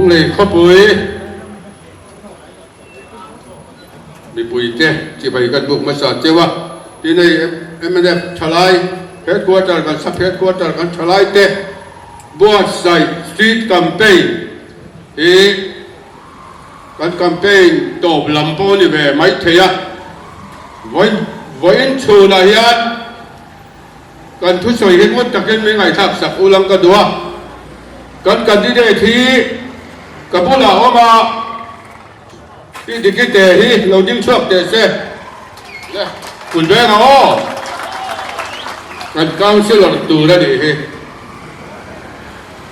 lúng lì khó bùi bị bùi tê chỉ phải gần bụng mà sợ chưa vâng thì này em đẹp trả lại hết qua trở gần sắp hết qua trở gần trả lại tê buat sai street campaign thì cái campaign tổ làm po như về mấy thế à với chủ là hiện cần thu soi hết mất tất cả mấy ngày tháp sập ulang cái đua cần đi đây thì cái bộ là mà đi cái tệ hi lâu dính chuột tệ xe quần bé nó cần cao sẽ là từ ra để hi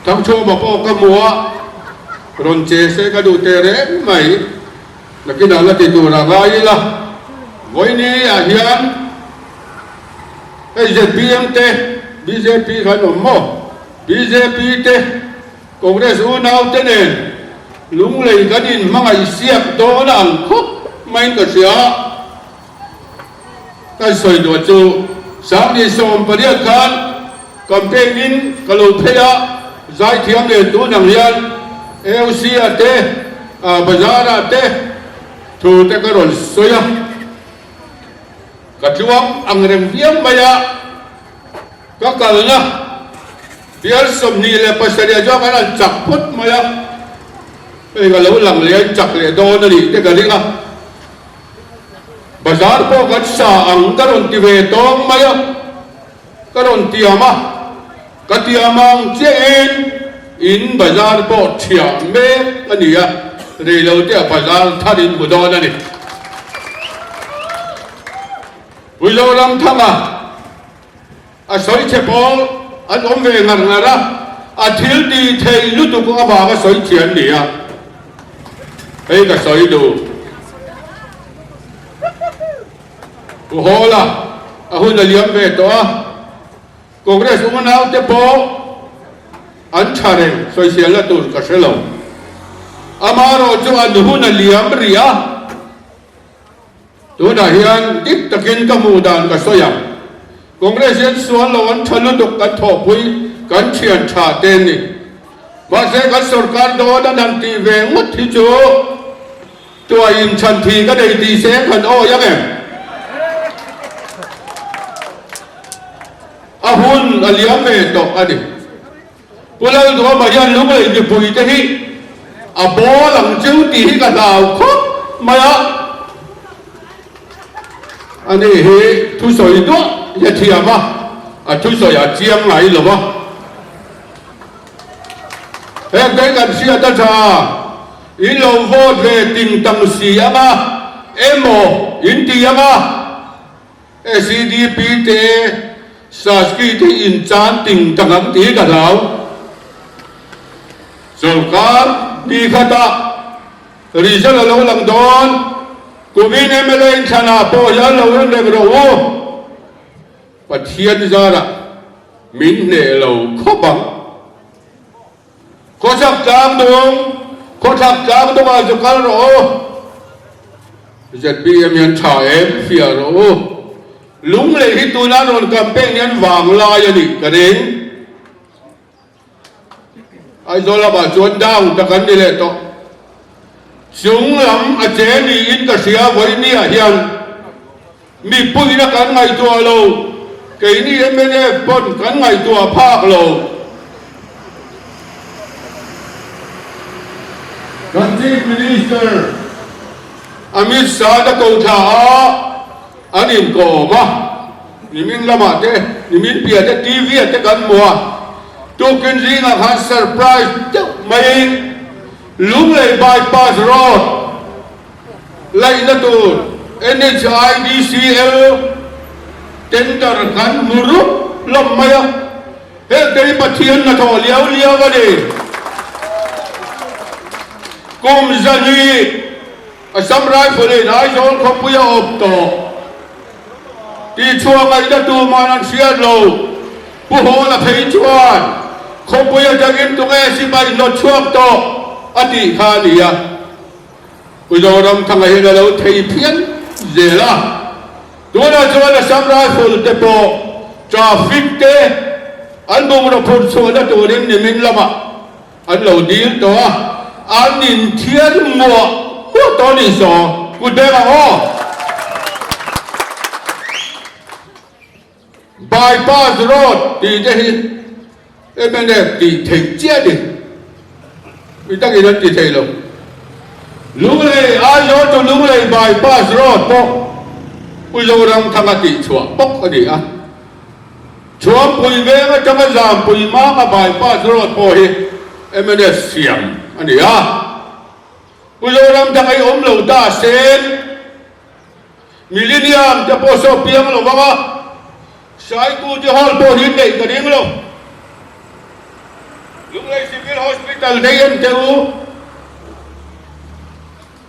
thằng châu mà po cái múa rồi chế sẽ cái đồ tệ đấy mày là cái đó là tiền đồ là gai là với ní à hiền cái ZPM tê BJP cái nó mò BJP tê Congress u nào thế này lúng lầy cái gì mà ngày xiết đó là khóc mấy cái gì á cái sợi đồ chú sáng đi xóm phải đi ăn campaign in cái lô phê á giải thiêm để tu năng hiền LC à tê bazar à tê thu tê cái rồi soi á cái chuông ăn rừng viếng bây giờ các cái nữa biar som ni le pasaria jo kana chak phut maya ei ga lo lang le chak le do na ni te ga ringa bazar po ga sa ang karon ti ve tong maya karon tiama ka tiamang chen in bazar po thia me ani ya re lo te bazar tharin bu do na ni ui lo lam thanga a soi che po anh ôm về ngần ngà đó thiếu đi thầy lúc tôi cũng bảo cái sợi chuyện đi à ấy cái sợi đồ hồ là hôm nay liếm về đó cũng đây xuống nào tiếp bộ anh trả lời sợi chuyện là tôi cái sợi lồng amaro cho anh hôm nay liếm ria tôi đã hiện ít tất nhiên các mù đàn cái sợi à Congress hiện xuống lâu anh thân được cái thọ bùi cái chuyện trả tiền này và sẽ cái sawrkarna đó đã đăng ký về mất thì chú tôi in chân thì cái này thì sẽ cần ô nhá em hun liam về đó anh đi bữa nay tôi mà dân lúc này bị bùi thế hi bố làm chứng thì cái nào khóc mà anh đi thu soi đó ya thiam à chú soi à chiang lại rồi mà cái cần xia ta cha in lâu vô về tình tâm xì mà em in tiang SDP te saski te in chan tình tâm ấm tí cả lão sawrkarna đi khata rizal lâu lang don kumin MLA chana po ya lâu lên được rồi và thiên ra là min nề lầu khó bằng có sắc trang đúng mà cho các rồi ZPM Hian trả em phía rồi lúng lệ khi tôi đã rồi campaign nhân vàng la ya đi cái đến ai rồi là bà chuan down ta cần đi lệ to chúng lắm à chế đi in cả xia với ni à hiền mi bùi nó cần ngày tua lâu cái này em nghe bọn cái ngày tua phác lầu cái chief minister Amit Shah đã cầu thả anh em cổ mà ni min làm à thế ni min bịa thế TV thế gần mùa tôi kinh gì là hắn surprise chứ mày lúc này bypass road lại là tôi NHIDCL tender kan murup lam maya he dari pathian na tho liao ga de kom zani asamrai phule nai zon khopuya op to ti chua ngai da tu manan sia lo pu ho la phei chuan khopuya jagin tu nge si bai no chuak to ati kha nia ujoram thangai ga lo thei phian zela tôi đã cho là sắm ra phun tế bộ traffic tế anh bông ra phun xuống đã tôi đến niềm làm à anh lâu đi đó an in thiên mùa của tôi đi so của đây mà ho bypass road thì đây em bên đây thì thành chết đi vì ta nghĩ là thì thầy luôn lúc này ai nói cho lúc này bypass road bốc bây giờ đang thằng cái chùa bốc cái gì à chùa bùi về cái trong cái giảm bùi má cái bypass road bồi em bên đây xiêm anh đi à bây giờ đang thằng cái ôm lẩu ta sen millennium cho bố số piang lẩu vâng sai tu cho hall bồi hiện đại cái điên lẩu lúc này civil hospital đây em theo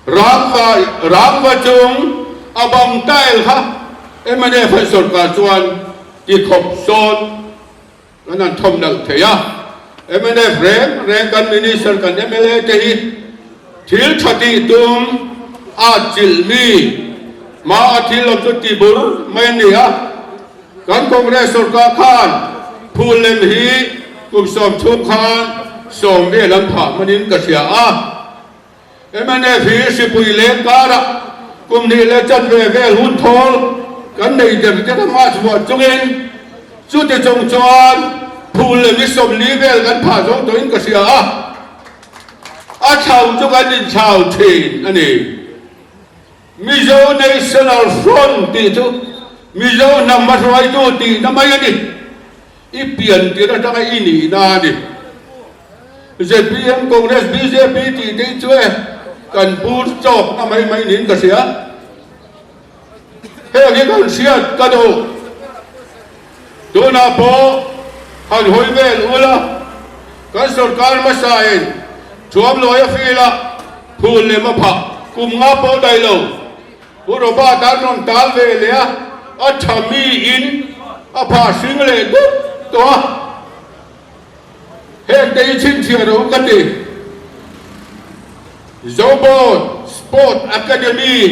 rang và chung abang tail ha em mà đây phải sốt cả chuan thì khop son nó nằm thầm nặng thế à em mà đây rèn cần minister cần em lấy thế thiếu chati tum chil mi mà thiếu làm cho tibur mấy nè à cần congress sốt cả khan phul lên hi cùng sớm chúc khan sớm về làm phá mà đến cái gì à em anh em phía sĩ bùi lên cả đó cùng đi lên chân về hun thol cái này để cái thằng mà chùa chung in chú thì trồng chuan phù lên với sớm lý về cái phá giống tới cái gì à chào chung anh đi chào thìn anh ấy Mizo National Front thì chú Mizo nằm mặt ngoài chú thì nằm ai đi ít biển thì nó đang ai nỉ na đi ZPM Congress BJP thì đấy chú cần bút chọc nó mấy nín cả xía thế cái con xía cái đồ tôi nào bỏ hành hối về luôn là cái sawrkarna mà sai chuom lôi phi là phun lên mà phá cùng ngáp bỏ đầy lâu bố đồ ba ta non ta về lẽ ở chăm mi in ở phá sinh lệ đứt đó hết đây chính trị đâu cái gì zawm Sport Academy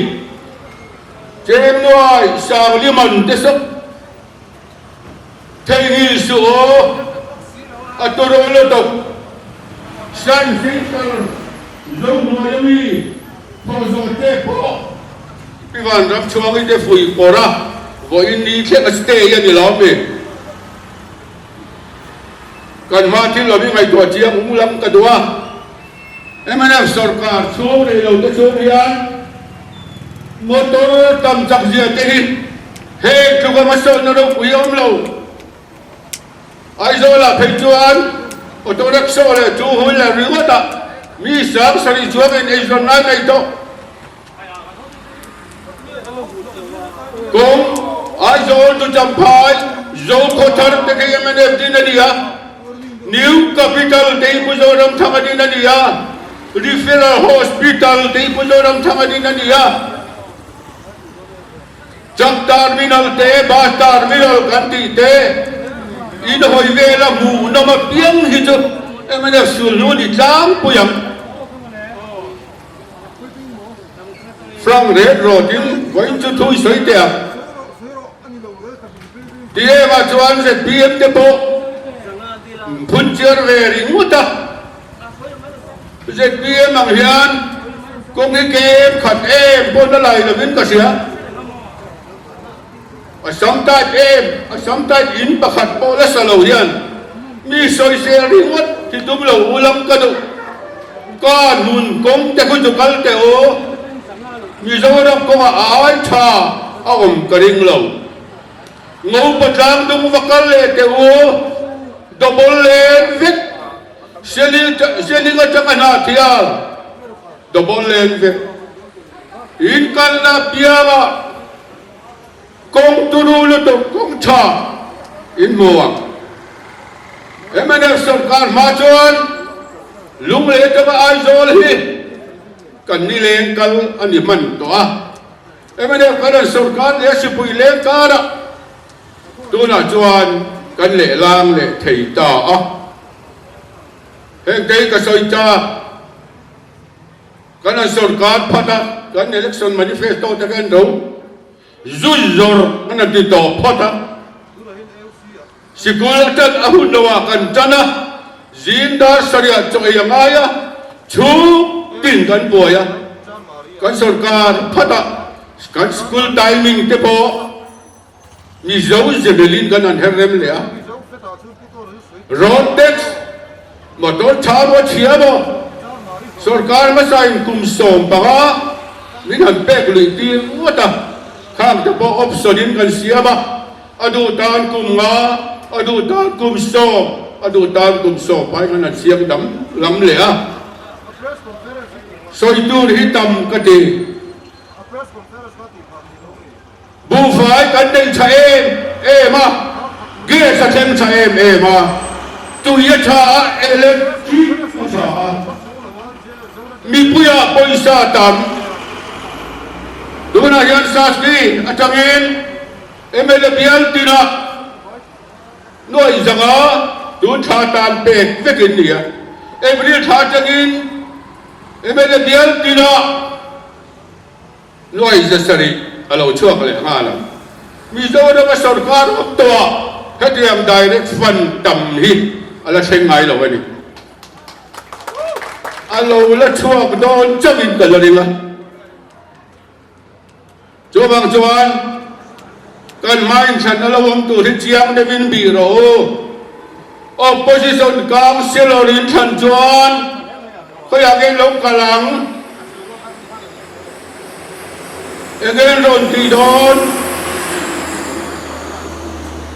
trên ngoài sang liman thế sốc thầy nghi số ở tôi rồi là độc san sinh tờ zawm Miami phò dò tê phò cái van rắm chua cái tê phủi bỏ ra gọi in đi theo cái stay yên đi lắm đi cần mà thì là bị ngày tuổi chiang cũng lắm cái đó em anh sawrkar số này lâu tới số Hian motor tầm chặt gì thế hết chúng ta sợ nó đâu quý ông lâu ai rồi là thầy chuan ở tôi đắc số là chú hối là rứa đó mi sáng sari chuan anh ấy rồi nói này đâu cũng ai rồi tôi chăm phai dấu khó thở để cái em anh đi này đi à new capital đấy bây giờ làm thằng đi này đi à referral hospital đấy bây giờ làm thằng đi này đi à truck terminal te bus terminal kan ti te in hoi ve la mu na ma piang hi chu em anh sul nu đi tlang puyam from red road in going to thui soi te tie ma chuan ZPM te po phun chiar về ring muta ZPM Hian cũng cái kem khát em bốn nó lại là biến cả xía sometimes in bạc khát po là sao lâu Hian mi soi xe ring mut thì tụm lâu ulam cái đâu con mun công te kun chụp cái te o mi zo nam công ai cha ông cái ring lâu ngô bát lang dung vakal le te o double lane viết selling ở trong anh thial double lane viết in kan na pianga công tu lu lu công cha in mua em anh sawrkar ma chuan lung le cho ai zol hi kan ni len kal ani man to a em anh kan sawrkar le sipui len ka da tu na chuan kan le lang le thei ta a heng dei ka soi cha kan sawrkar phata kan election manifesto ta kan do zui zor an ti to phata sikul tan ahun dawa kan chana zinda saria choi ngaya ชูตินกันป่วยกันสการพัฒกันสกุลไทมิ่งเตปมีโจ้เจเบลินกันนั่นเฮเรมเลยรถเด็กมอเตอร์ชาร์วเชียบสการมาใส่กุมส่งปะนี่หันเป็กเลยตีวัดข้ามจะพออฟสดินกันเสียบอดูตานกุมงาอดูตานกุมส่งอดูตานกุมส่งไปกันนั่นเสียงดำลำเลยสอยดูที่ตำกติบูฟายกันเดินชาเอมาเกสเทมชาเอมาตุยชาเอเลจีชามีปุยาปุยซาตำดูนะยันซาสกีอาจารย์เอเมเลบิอัลตินะน้อยจังอ่ะดูชาตามเป็ดเวกินเนี่ยเอเมริชาจังอินเอเมเลบิอัลตินะน้อยจะสริเราช่วยกันเลยฮะล่ะมีโจทย์ว่าสรการตัวถ้าเตรียม direct fund ต่ำหิอะไรเช่นไงเราวันนี้เราละช่วยโดนจับอินกันเลยมั้ยจูบังจวนกันไม่ฉันเราวงตัวที่เจียงได้บินบีโร่ opposition กลางเซลล์รินฉันจวนก็อยากให้ลงกลางเองเงินโดนตีโดน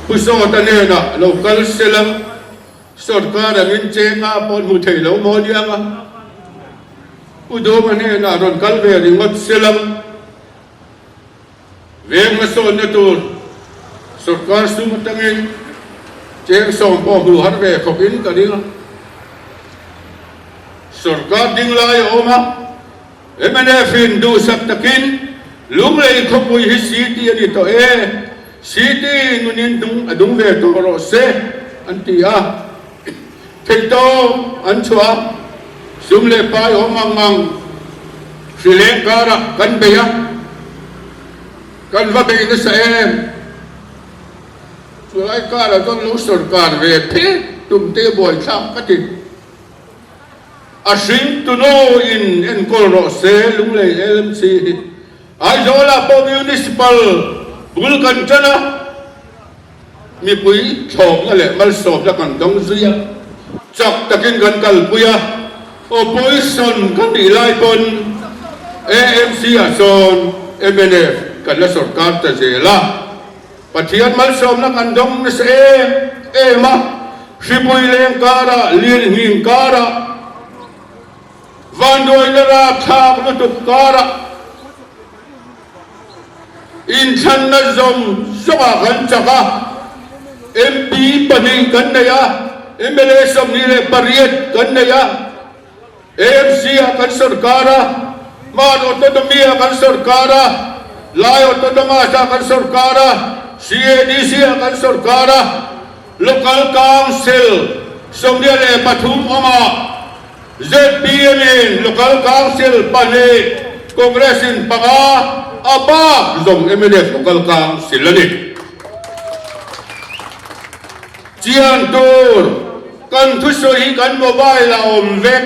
ผู้สอดเนี่ยนะ local เซลล์สอดการเงินเจงอาปนมุทัยเราโมเดียงอ่ะผู้ดูมันเนี่ยนะรอนกัลเวริงวัดเซลล์เวงมาสอนเนี่ยตัวสอดการสุมาตั้งเองเจงส่งพ่อผู้หันเวขบินกันดิ้งสอดการดิ้งลายออกมาเอ็มเนฟินดูสักตะกินลุงเลยขบุยฮิสิตีอันนี้ตัวสิตีนุนินดุงเวตัวโรเซอันที่เทโตอันชัวสุมเลปายอมังสิเลงการะกันเบียกันว่าเป็นนักเสียงช่วยการะต้องรู้สการเวทีตุ้มเตบอยช่างกติอาชิงตุโนอินเอ็นโคโรเซลุงเลยเอ็มซีไอโซลาโปมิวนิสปัลบุลกันจันะมีปุยชอบนั่นแหละมันสอบแล้วกันต้องเสียจับตะกินกันกัลปุยโอปุยสนกันดีไล่ปนเอ็มซีอาโซนเอ็มเอฟกันและสดการตะเจล่าปะเทียนมันสอบแล้วกันต้องเสียมาสิปุยเลงการะเลียนหิงการะวันโดยนราชาลุตุการะอินชันนซมสวากันจักะเอ็มพีปนิกันเนียเอ็มเอสมนี่เลยปริยัดกันเนียเอ็มซีกันสรการะมาโนตตมีกันสรการะลายโตตมาชากันสรการะซีเอดีซีกันสรการะ local council สมเด็จเลยปฐุมอมา ZPM local council ปนีKongresin panga apa zom MNF local council lani jian tur kan thu soi kan mobile la om vek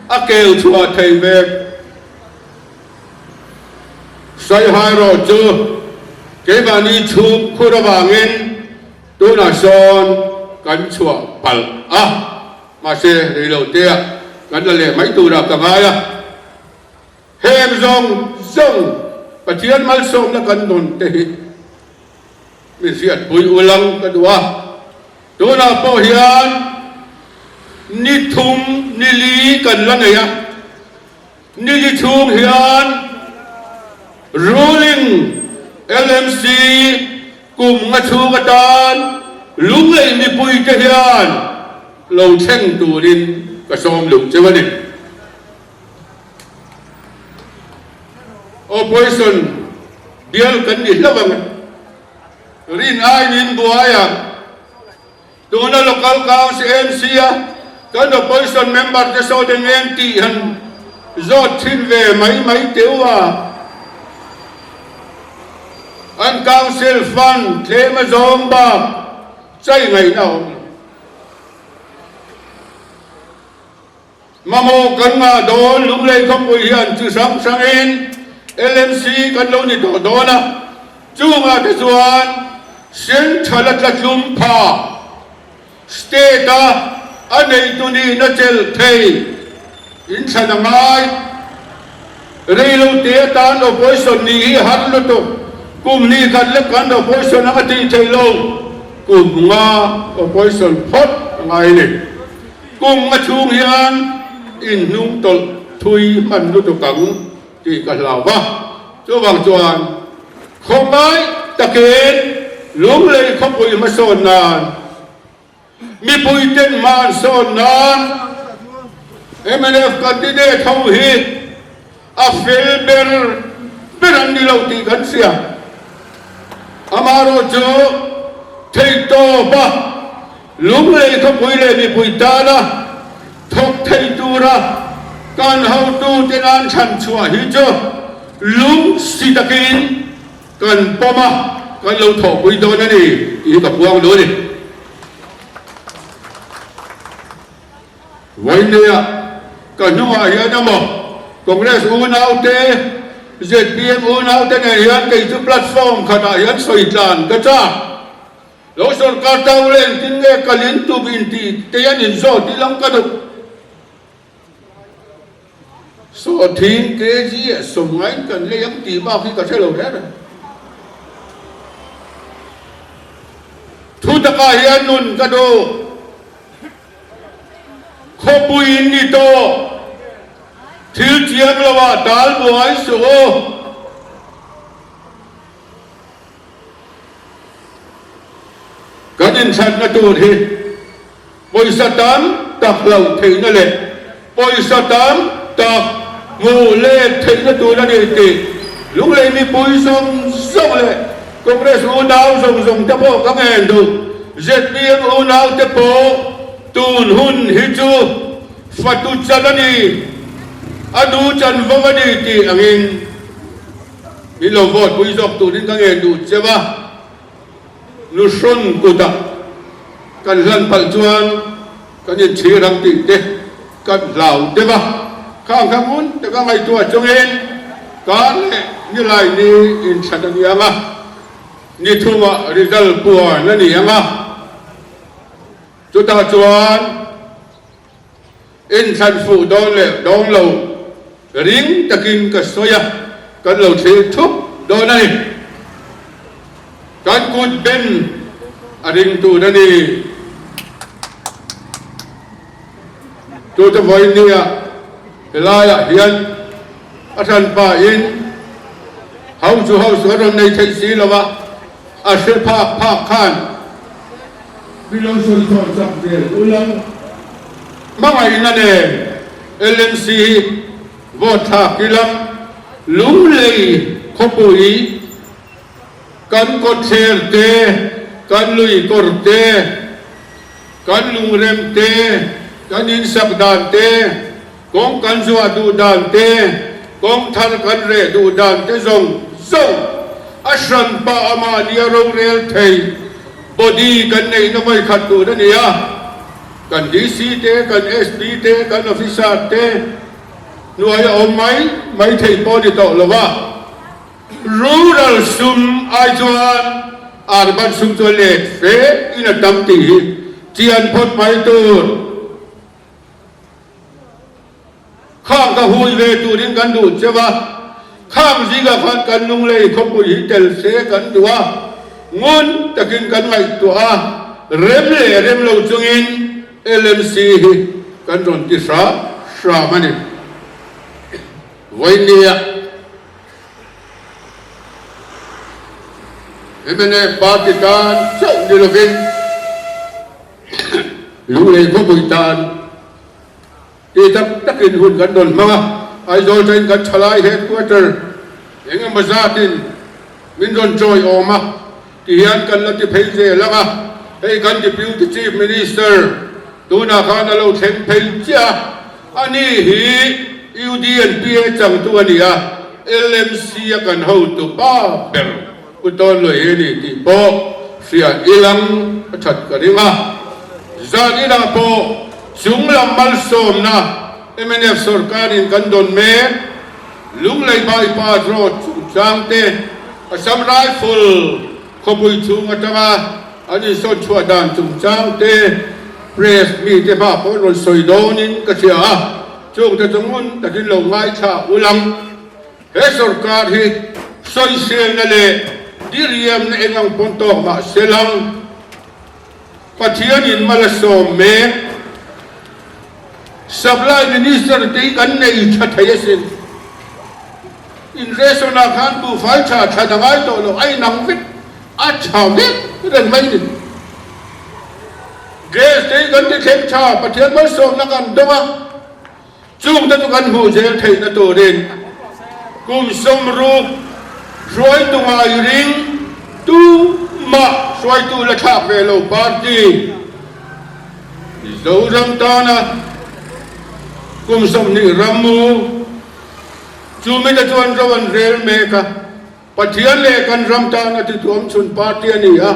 akel chua thei vek sai hai ro chu ke bani chu khurawangin tu na son kan chua pal ma se ri lo te kan le mai tu ra ka ga yaเฮมซงปะเทียนมัลสมนักันนนเตหิมีเสียดปุยอุลังกันวะตัวนาโปเฮียนนิทุมนิลีกันละไงนิลิทุมเฮียน ruling LMC กลุ่มงาชูกตานลุงเลยมีปุยเฮียนเราเช่งตูดินกระสมหลุมเจ้านี่opposition deal kan di labang rin ay nin buaya doon na local council MC kan opposition member de so den NT han zot thinve mai tewa an council fund thema zomba chai ngai na mamo kan nga don lung lei khop ui hian chu sang sang in LMC kan lo ni to dona chu nga te chuan sen thalat la tlum pha state a anei tu ni na chel thei in sana ngai reilu te tan opposition ni hi har lu to kum ni kan le kan opposition a ti thei lo kum nga opposition phot ngai ni kum nga chung hian in nung tol thui man lu to kang ti ka law ba chu wang chuan không ai takin lung lei khop ui ma son nan mi pui ten man son nan MNF candidate thau hi a fel ber an ni lo ti kan sia amaro chu thei to ba lung lei khop ui le mi pui ta na thok thei tu ra kan hau tu ten an chan chua hi chu lung si takin kan poma kan lo thọ pui do na ni i ka puang do ni vai ne ka nu a ya na mo congress u nau te ZPM u nau te ne hian ke chu platform khata hian soi tlan ka cha lo sarkar tau len tin nge kalin tu bin ti te yan in zo ti lang ka du so thin ke ji som ngai kan le yang ti ba khi ka thelo re thu taka hian nun ka do khopuin ni to thil chiang lawa dal buai so kadin san na tu hi poisa tam tak lau thei na le poisa tam tak ngu le thei na tu na ni ti lung le mi poisong song le Congress u nau zong te po ka ngen du ZPM u nau te po tun hun hi chu fatu chalani adu chan vawani ti angin mi lo vote pui zok tu din ka ngen du chewa nu shon ku ta kan lan pal chuan kan yin chi rang ti te kan lau te ba khang khang mun te ka ngai tua chongin kan le ni lai ni in chadang yanga ni thuma result puan na ni anga chu ta chuan in san fu don le dong lo ring takin ka soya kan lo thi thup do na ni kan kut ben a ring tu na ni chu ta voi ni a la ya hian a than pa in hau chu ron nei thei si lawa a se phak khan bilo sun thon sak de ulang mangai na ne LMC vote tha kilam lung lei khopui kan ko ther te kan lui kor te kan lung rem te kan in sak dan te kong kan zua du dan te kong thar kan re du dan te zong ashran pa ama dia ro rel thei body kan nei na mai khat tu na nia kan DC te kan SD te kan officer te nuai om mai thei po di to lawa rural sum ai chuan urban sum to le fe ina tam ti chian phot mai tu khang ka hui ve tu din kan du chewa khang ji ga khan kan nung lei khopui hi tel se kan duwa ngon takin kan ngai tu a rem lo chungin LMC hi kan ron ti sa mani voinia emene party kan chong di lovin lu lei khopui tan ti takin hun kan don ma ai rồi trên cái chalai headquarter những người mazatin min don joy oma thì hiện cần là tiếp thấy gì lắm hay cần deputy chief minister tu na khan alo thêm thấy chia ani hi UDNP chẳng tu ani à LMC cần hậu tu ba ber uton lo ini ti po sia ilang thật cái đi mà ra đi là po chúng làm mal som na MNF สรการอินกันดนเมลุงเลยไปปาโรดจางเตสำรายฟุลขบุยชุงอัตมาอันนี้ส่วนชัวดานจุงจางเตเพรสมีเทพาพรนสอยโดนินกเชียจุงจะจงุนแต่ที่ลงไม้ชาอุลังเฮสรการฮิสอยเซลนั่นเลยดิเรียมในเองปนโตมาเซลังปัจจัยนินมาลสอมเมสับไลมินิสเตอร์ตีกันในชัดเจนอินเรสนาคันบูไฟชาชัดไว้ตัวเราไอ้นังวิทอาชาววิทเรื่องไม่ดิเกสตีกันที่เข้มชาปัจจัยมาส่งนักการดัวจุงตะตุกันหูเจลไทยนตัวเด่นกุมสมรูปช่วยตัวไอ้ริงตูมาช่วยตัวละชาเวโลปาร์ตี้ดูรังตานะกุมสมนิรัมมูจูมิตะจวนจวนเรลเมกะปัจจัยเลกันรัมตานะที่ตัวมชุนปาร์ตี้นี่อะ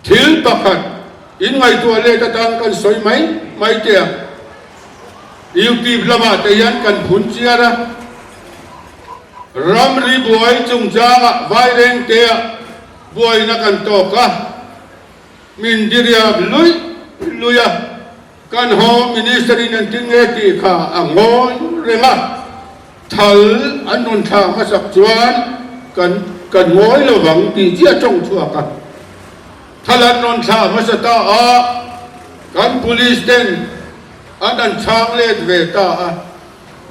ทิลปักอินไงตัวเลตะตังกันสวยไหมไม่เจียยูกีบละมาแต่ยันกันผุนเชียระรัมรีบวยจุงจางะไวเรงเตียบวยนักันโตกะมินดิเรียบลุยกันโฮมินิสตรีนันติงเอติข้าอังโงเรงะทัลอันนนทามาสักจวนกันงอยระวังตีเจียจงชั่วกันทัลอันนนทามาสตาอากันพุลิสเดนอันนั้นช่างเลดเวตา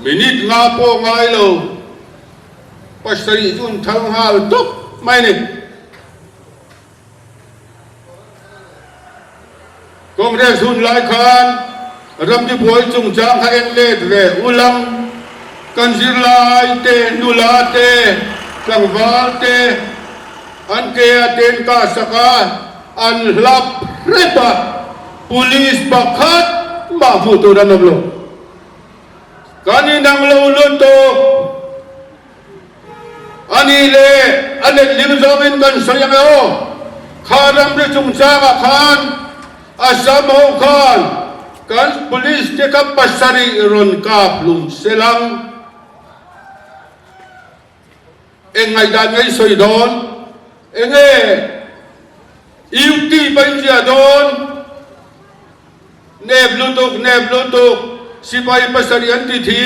มินิดงาโปงายโลปัสริจุนทั้งหาตุกไม่เนี่ยกองเรสุนหลายคันรำที่บวยจุงจางให้เอ็นเลดเวอุลังกันซิลายเตนุลาเตกังวาเตอันเกียเตนกาสกาอันลับเรปะปุลิสบักฮัดมาฟูตุรันนบโลกันนี่นังโลลุนโตอันนี้เลยอันนี้ลิมซอมินกันสยังเอาข้ารำที่จุงจางขันอาสามหกขันกัน polis te kapasari ron kaplum selang engay dan ngay soidon engay iuti banjia don neblutuk sipay pasari antiti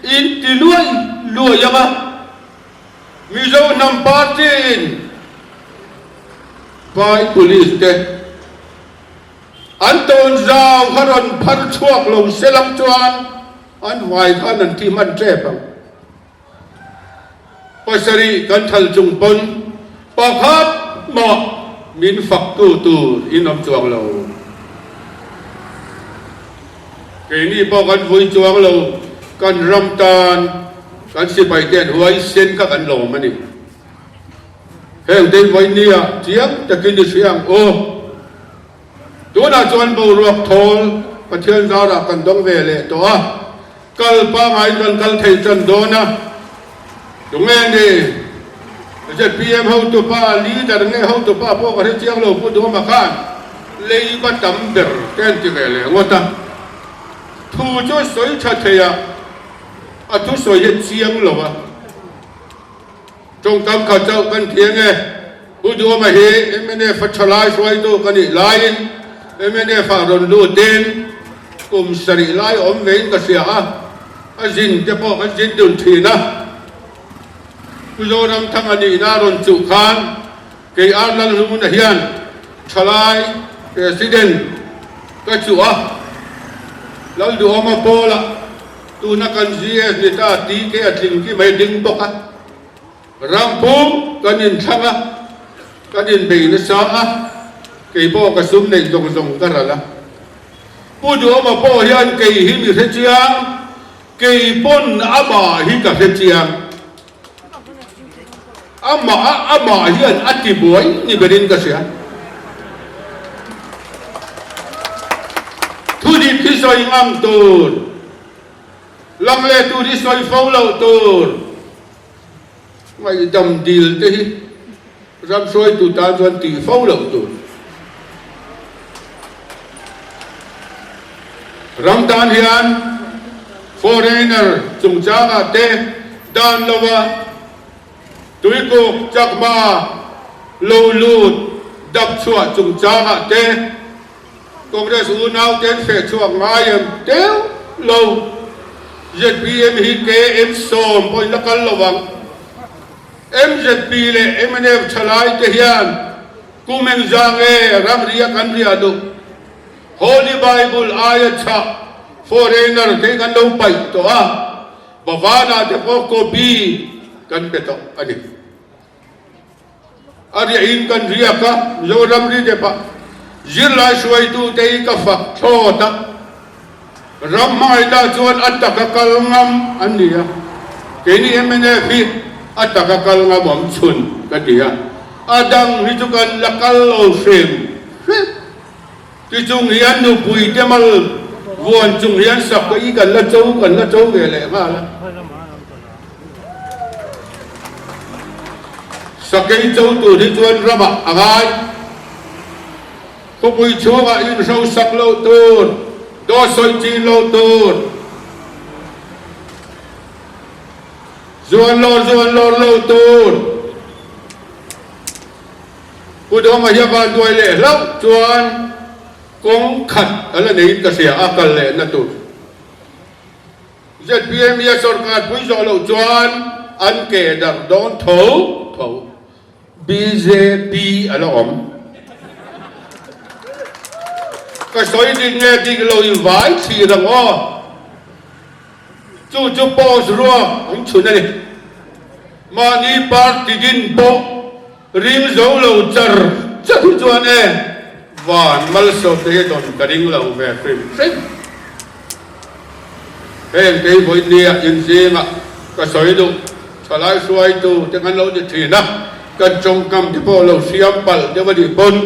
inti luay yama mizo nampatin by police te Anton zao karon par chuak long selam chuan an wai khanan ti man trepang pasari kan thal chung pon pakhat ma min fak tu inom chuak lo ke ni po kan vui chuak lo kan ram tan kan sipai ten huai sen ka kan lo mani heng ten vai nia chiang takin ni siang oตัวน่าจวนบูรวกทนประเทศเราละกันต้องเวเลตัวกัลป้าไงกัลไทยจันโดนะตรงนี้นี่ZPM เขาตัวป้าลีแต่ตรงนี้เขาตัวป้าพวกประเทศเชียงโลพูดถึงมาข้างเลยก็จำเดือดแก่นที่เวเลงวดนะทูช่วยสวยชัดเทียทุสวยเชียงโลวะจงกำข้าเจ้ากันเทียงไงพูดถึงมาเฮไม่ได้ฟัชลายสวยตัวกันนี่ลายไม่ได้ฝากรอนดูเด่นกลุ่มสรีไล่อมเวงก็เสียอาจินจะบอกอาจินดุนทีนะผู้โยนำทั้งอันนี้น่ารอนจุขานเกี่ยอาลันลุนเฮียนชลายเอซิเดนก็จุแล้วดูออกมาโปละตัวนักการเสียนิตาตีเกี่ยทิ้งที่ไม่ดึงตกรำพุ่งกันยินช่างกันยินเบนสาเกี่ยบอกกระสุนในตรงกันละผู้ดูมาพ่อเฮียนเกี่ยหิมิเทียงเกี่ยปนอาบ่าหิกับเทียงอาบ่าเฮียนอัติบวยนี่เป็นอินกัสยาทุดิที่ซอยงังตูนลังเลทุดิซอยฟ้องเราตูนไม่ดำดีลที่รำซอยตุตาจวนตีฟ้องเราตูนรำตานเฮียน foreigner chung changa te dan lawa tui ko chakma lo lut dap chua chung changa te Congress unau ten fe chuak ngayam teu lo ZPM Hian som poi lakal lawang MZP le MNF chalai te hian kumeng zange ramria kan riadu Holy Bible ayat cha foreigner te kan lo pai to a bavana te ko bi kan peto ani ari in kan ria ka lo ramri de pa zirlai suai tu te ka fa thota ramai da chuan ataka kalngam ania keni MNF ataka kalngam am chun ka dia adang hitukan lakal lo sem ti chung hian nu pui te mal vuan chung hian sak ka i kan la chou ge le ma la sakai chou tu ni chuan rama angai ko pui chuwa in so sak lo tur do soi chi lo tur zuan lo tur ku do ma ya ba duai le lo chuan kong khat ala nei ka sia akal le na tu ZPM ya sarkar pui zo lo chuan an ke dang don tho BJP ala om ka soi din nge ti lo vai chi rang o chu pos ruwa ong chun ani mani party din po rim zo lo char chuan e van mal so te don karing lo ve prim heng te voi nia in zinga ka soi du chalai suai tu te kan lo de thina kan chong kam ti po lo siam pal te wa di bon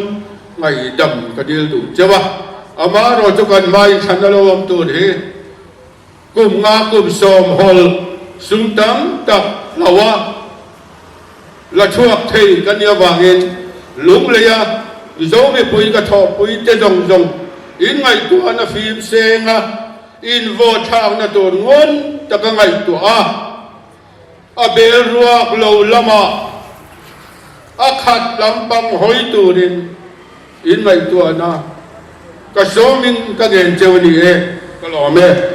ngai dam ka dil du chewa ama ro chu kan mai than lo am tu hi kum nga kum som hol sung tam tak lawa la chuak thei kan ya wangin lung le ya zawm e pui ka tho pui te jong in ngai tu ana phim senga in vo thang na ton ngon ta ka ngai tu a bel ruak lo lama a khat lampang hoi tu rin in ngai tu ana ka zomin ka gen chewni e ka lo me